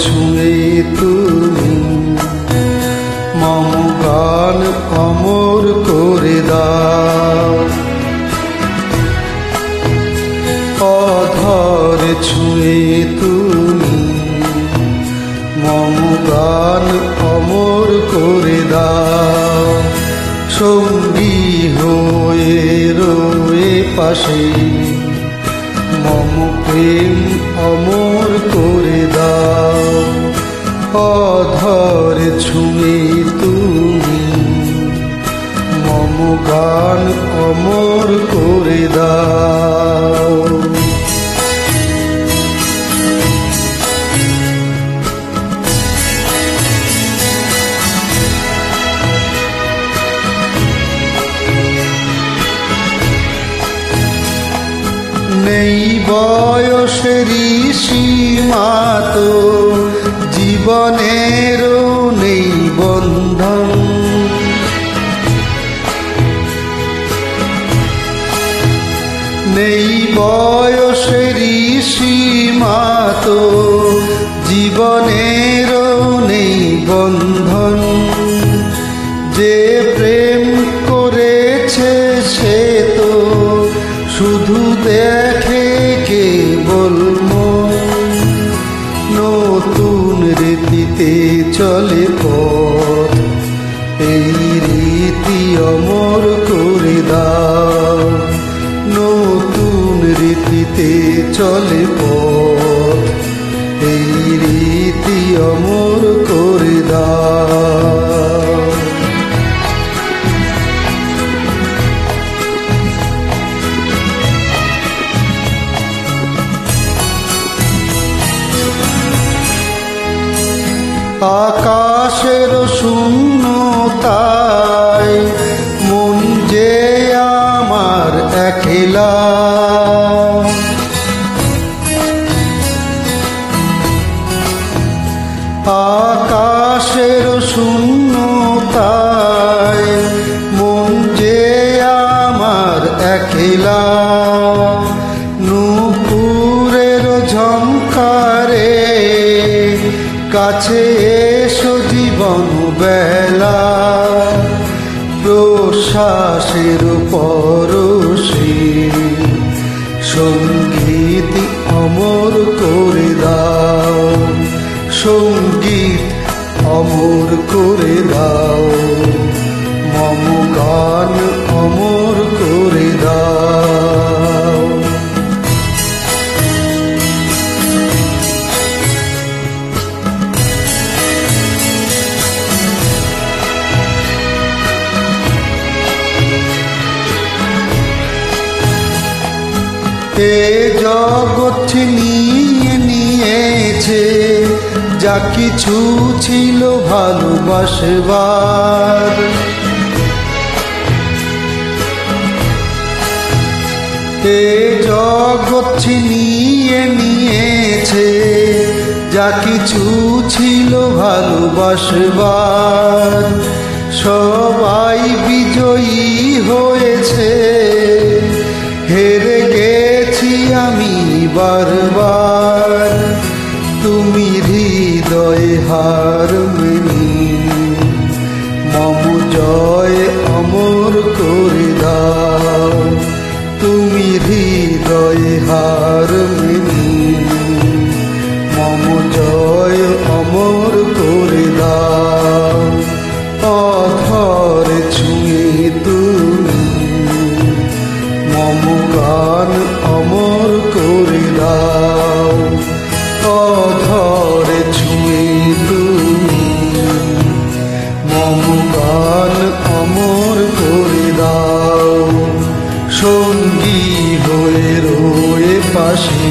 ছুঁয়ে তুমি মম গান অমর করে দাও। অধরে ছুঁয়ে তুমি মম গান অমর করে দাও। সঙ্গী হয়ে রয়ে পাশে মম প্রেম অমর করে দাও। অধরে ছুঁয়ে তুমি মম গান অমর করে দাও। নেই বয়সেরই সীমা তো জীবনেরও নেই বন্ধন। নেই বয়সেরই সীমা তো জীবনেরও নেই বন্ধন। যে প্রেম করেছে সে তো শুধু দেখে কেবল মন। নতুন রীতিতে চলে পথ, এই রীতি অমর করে দাও। নতুন রীতিতে চলে পথ, এই রীতি অমর করে দাও। আকাশের শূন্যতায় মন যে আমার একলা। আকাশের শূন্যতায় মন যে আমার একলা। নূপুরের ঝংকারে কাছে এসো জীবন বেলা। প্রশ্বাসের পরশে সঙ্গীত অমর করে দাও। সঙ্গীত অমর করে দাও। মম গান অমর করে দাও। এ জগৎ নিয়ে নিয়েছে যা কিছু ছিল ভালোবাসবার। এ জগৎ নিয়ে নিয়েছে যা কিছু ছিল ভালোবাসবার। সবাই বিজয়ী হয়েছে, হেরে গেছি আমি বারবার। তুমি হৃদয়ে হার মেনে মম জয় অমর করে দাও। তুমি হৃদয়ে হার মেনে মম জয় অমর করে দাও। অধরে ছুঁয়ে তুমি মম গান অমর করে দাও। অধরে ছুঁয়ে তুমি মম গান অমর করে দাও। সঙ্গী হয়ে রয়ে পাশে